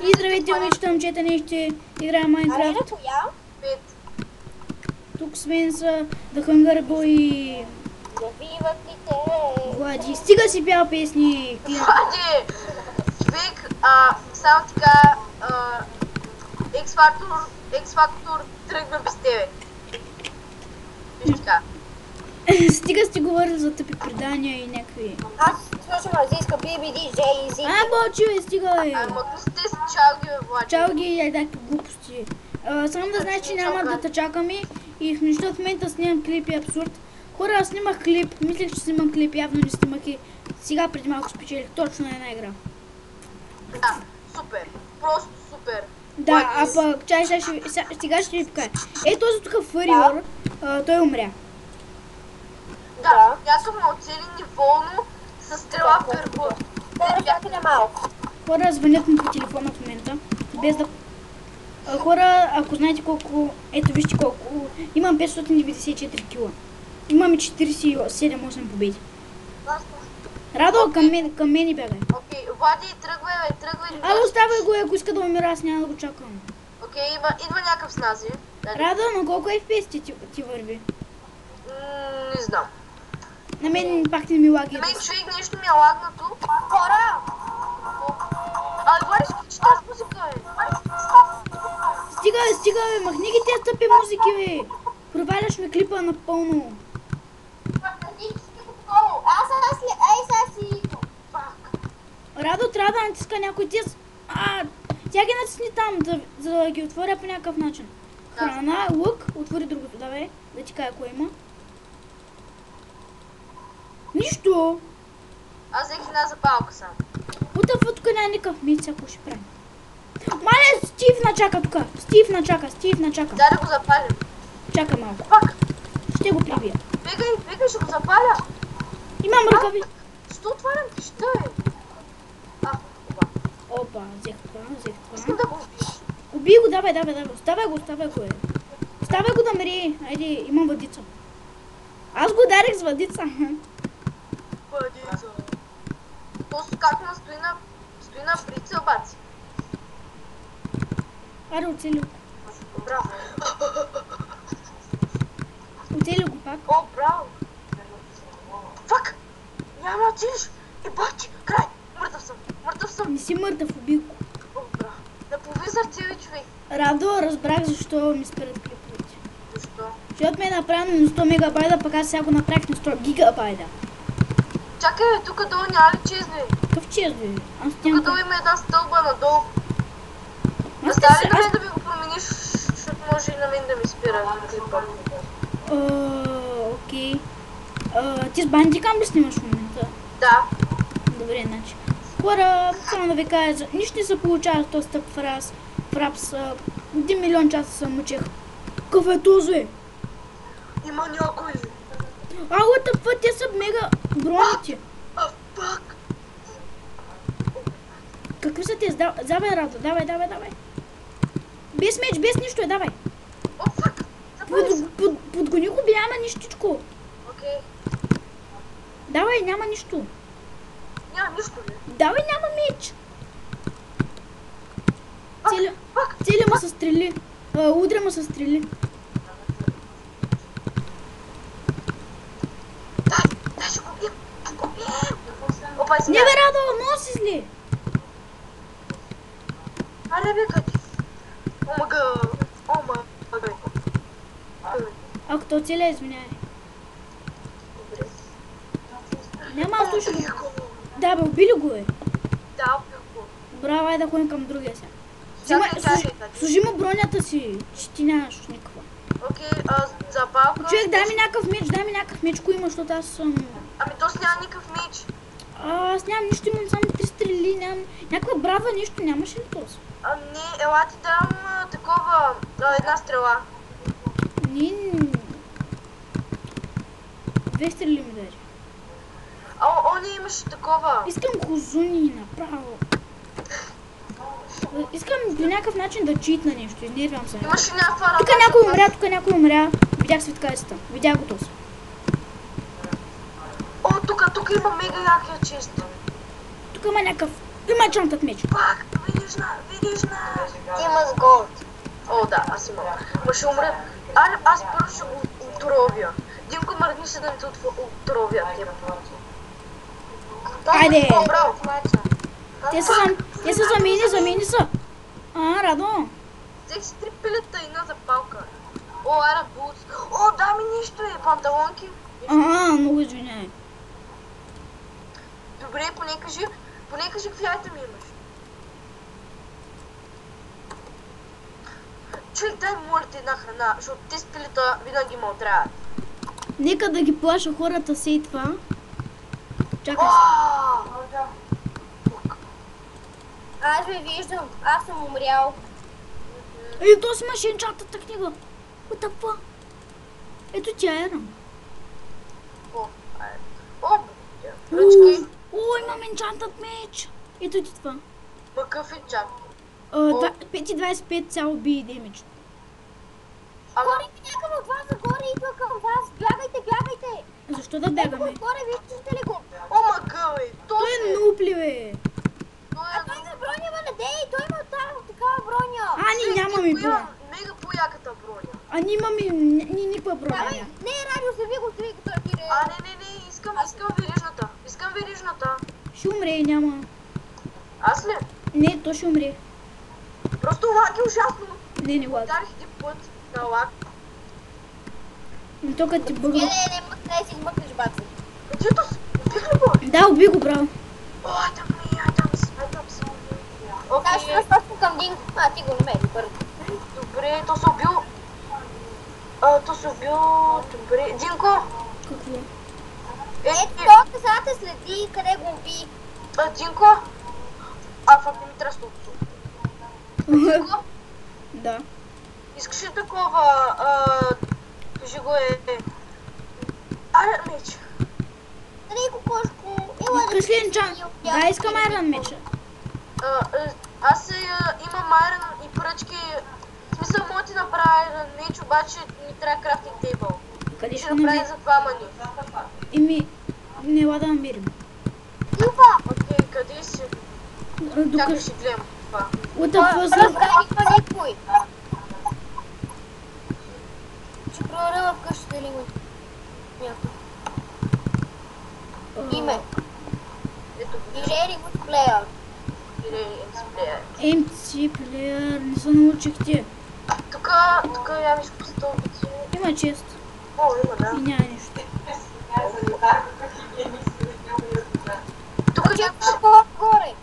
И здравейте, момичета, момчета, ние ще играем Майнкрафт. Тук с мен са The Hunger Boy и Влади. Стига си пял песни. Влади! Човек, само така, X-Factor тръгна без тебе. Виж така. Стига сте говорили за тъпи предания и някакви... Аз слушам азийска BBD, Jay-Z. Мълчи, бе, стига, бе. Мъкнете си чалги, бе, Влади. Чалги и някакви глупости. Само да знаеш, че няма да те чакаме и защото в момента снимам клип и абсурд. Хора, аз снимах клип, мислех, че снимам клип, явно не снимах и сега преди малко спечелих точно една игра. Да, супер. Просто супер. Да, а пък, чай, сега ще ви покажа. Ей, този тук Фариор, той умря. Да, бяхме оцелени волно с стрела в гърба. Бяхме малко. Хора, звънят ми по телефона в момента, без да... Хора, ако знаете колко... Ето, вижте колко... Имам 594 кила. Имаме 47-8 победи. Радо, към мен и бягай. Окей, Влади, тръгвай, бе, тръгвай. Ало, оставай го, ако иска да умира, аз няма да го чакам. Окей, идва някакъв с нази. Радо, на колко FPS ти върви? Не знам. На мен пак не ми лаги. На мен човек нещо ми е лагнато. Хора! Влади, ще тази музика, бе. Стига, бе, махни ги тези тъпи музики, бе. Проваляш ми клипа напълно. Сега си... Радо, трябва да натиска някой тез. Тя ги натисни там, за да ги отворя по някакъв начин. Храна, лук, отвори другото, давай, да ти кажа кое има. Нищо. Аз взех една запалка само. Утъв, тук няма никакъв мит, ако ще правим. Мале, Стив начака тук. Стив начака. Дай да го запалим. Чакай малко. Пак! Ще го прибия. Бегай, ще го запаля. Имам ръкави. Що отварям ти, що е? Опа, взех това. Искам да го убиш. Убий го, давай. Оставай го, е. Оставай го да мри. Айде, имам въдица. Аз го ударих с въдица. Въдица. Просто как ма стои на прицел, баци. Аре, оцели го. Браво. Оцели го пак. О, браво. Фак! Няма да отидеш. Бати, край. Мъртъв съм. Не си мъртъв, убий го. О, браво. Да повизар цели човек. Радо, разбрах защо ми спират клиповете. Защо? Защото ми е направено на 100 мегабайта, пък аз сега го направих на 100 гигабайта. Чакай, бе, тук долу няма ли чезне? Какъв чест, бе? Аз Тук нямам... долу има една стълба надолу. Аз Остави на мен да ви го промениш, защото може и на мен да ми спира клипа. Окей. Ти с бандикам ли снимаш в момента? Да. Добре, значи. Хора, само да ви кажа, нищо не се получава с този тъп фрапс. 1 милион часа се мъчех. Какъв е този? Има някой. Ало, тъпва, те са мега броните. Пак. Какви са те? Давай, Радо, давай. Без меч, без нищо е, давай. О, фак. Запали се. Подгони го, бе, няма нищичко. Окей. Давай, няма нищо. Няма нищо ли? Давай, няма меч. Пак. Цели му се стрели. Удря му се стрели. Дай ще го бием. Опа, Не бе, Радо, носи зли. Аре, бе, къде? Омага. Ако то целя, извиняй. Няма аз слушам. Да, бе, убили го е. Да, убих го. Браво, айде да ходим към другия сега. Чакай. Служи му бронята си, че ти нямаш никаква. Окей, запалка. Човек, дай ми някакъв меч, кой има, защото аз съм... Ами то си няма никакъв меч. Аз нямам нищо, имам само 3 стрели, нямам... Някаква брава, нищо нямаш ли този? Не, ела ти дам такова, една стрела. Не... 2 стрели ми даде. Не имаше такова. Искам козуни направо. Искам по някакъв начин да читна нещо, изнервям се. Имаше някаква ръка. Тук някой умря. Видях светкавицата. Видях го този. Тук има мега якия чест. Тук има някакъв... Има чантът меч. Пак, Верижна. Ти има с голд. О, да, аз имам. Ма ще умра. Аз първо ще го отровя. Димко, мърдни се да не те отровя. Айде! Браво. Те са за мен са. Радо. Взех си 3 пилета и една запалка. О, ара бус. О, дай ми нищо панталонки. Много извиняй. Добре, поне кажи какви айтеми имаш. Човек, дай моля ти една храна, защото те с пилета винаги ме отряват. Нека да ги плаша хората сей това. Чакай. Аз ме виждам, аз съм умрял. Ето си имаш енчантата книга. What the fuck? Ето тя е. Ръчки. О, имам енчантът меч. Ето ти това. Макъв е чак. 5,25 цяло би демидж. Горе някъм от вас, загоре идва към вас. Бягайте. Защо да бягаме? Горе, виждате ли го? О, макъв е. Той е нуп ли, бе? А той има броня, бе, надей, той има такава броня. Ние нямаме броня. Имам мега по-яката броня. Ние имаме никаква броня. Давай, не, Радио, се го, той пире. Не, искам верижната. Ще умре, няма. Аз ли? Не, то ще умре. Просто лаг е ужасно. Не лаг. Ударих един път на лаг. Но то като ти бъгна. Не, мъкнай си, измъкнеш баци. Дето убих ли го? Да, уби го, браво. О, там си. Аз ще разпочвам към Динко. Ти го намери първо. Добре, то се убил. Добре. Динко! Какво? Ето, той сега те следи, къде го уби. Динко! Фак, не ми трябва столото. Динко, Да. искаш ли такова, кажи го меч. Рико, кошко, ела да Искаш ли енчант? Да, искам айрон меча. Аз имам айрон и пръчки. В смисъл, мога ти направя айрон меч, обаче ми трябва крафтинг тейбъл. Къде Ще ще направим намерим? за два мани. Не ла да намерим. Окей, къде си? Чакай, ще гледам това. What the fuck? Разбрах никой. Ще проверя в къщата ли го някой. Име. Ето го. Very good player. MC плеер, не се научихте. Тук я виж по стълбици. Има чест. О, има, да. И няма нищо. Тук Че някакви... горе.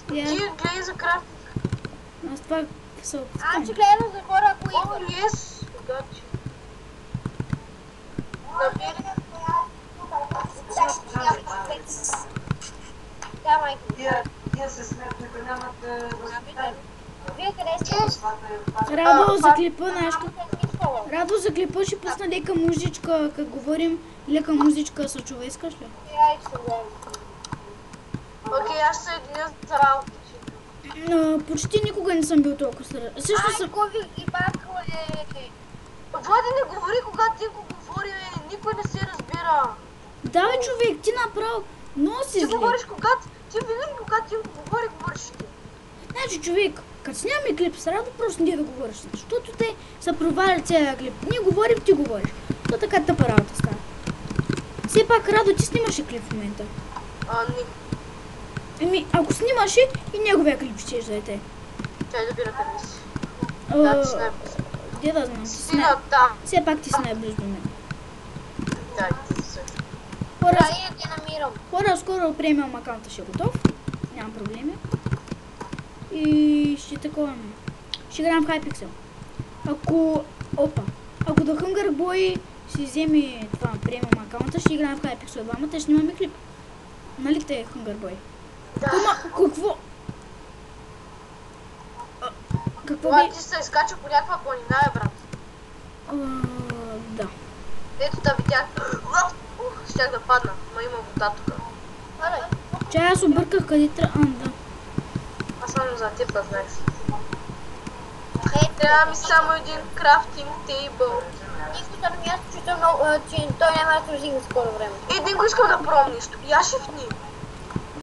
Ти гледай за крафтинг. Аз това се опитам. Аз ще гледам за хора, ако О, идват. yes! Гачи. Набери. Да, майка. Тия се сметнаха, нямат възпитание. Вие къде сте? Радо за клипа, знаеш как? Никола. Радо за клипа ще пусна дека музичка, как говорим, или към музичка са човек, искаш ли? Айде се гледам. Окей, аз се единя за работа. Почти никога не съм бил толкова стар. Също съм... Ковик и бакъл Влади, не говори, когато ти го говори, никой не се разбира. Да, бе, човек, ти направо много си Ти зле. говориш ти винаги когато ти го говориш ти. Значи, човек, като снимаме клип с Радо, просто не да говориш, защото те са проваляли целия клип. Ние говорим, ти говориш. То така тъпа работа става. Все пак, Радо, ти снимаше клип в момента. Не. Ако снимаше и неговия клип ще дойде. Чай да бира къде си. Да, ти си най-близо. Де да знам, ти си Си на там. все пак ти си най-близо до мен. Да, ти си също. Хора, Да, я те намирам. скоро премиум акаунта ще е готов. Нямам проблеми. И ще такова. Ще играем в Hypixel. Ако до Hunger Boy си вземе това премиум акаунта, ще играем в Hypixel двамата и ще снимаме клип. Нали те Hunger Boy? Да. Какво? Какво Това бе? ти се изкача по някаква планина, брат. Да. Ето да видях. Щях да падна, но има вода тук. Аре, Чай аз обърках къде трябва. Да. Аз само за теб да знаеш. ето. Трябва ми само един крафтинг тейбъл. Искате на място, че той няма да се скоро време. Един го искам да пробвам нещо. Я шифни.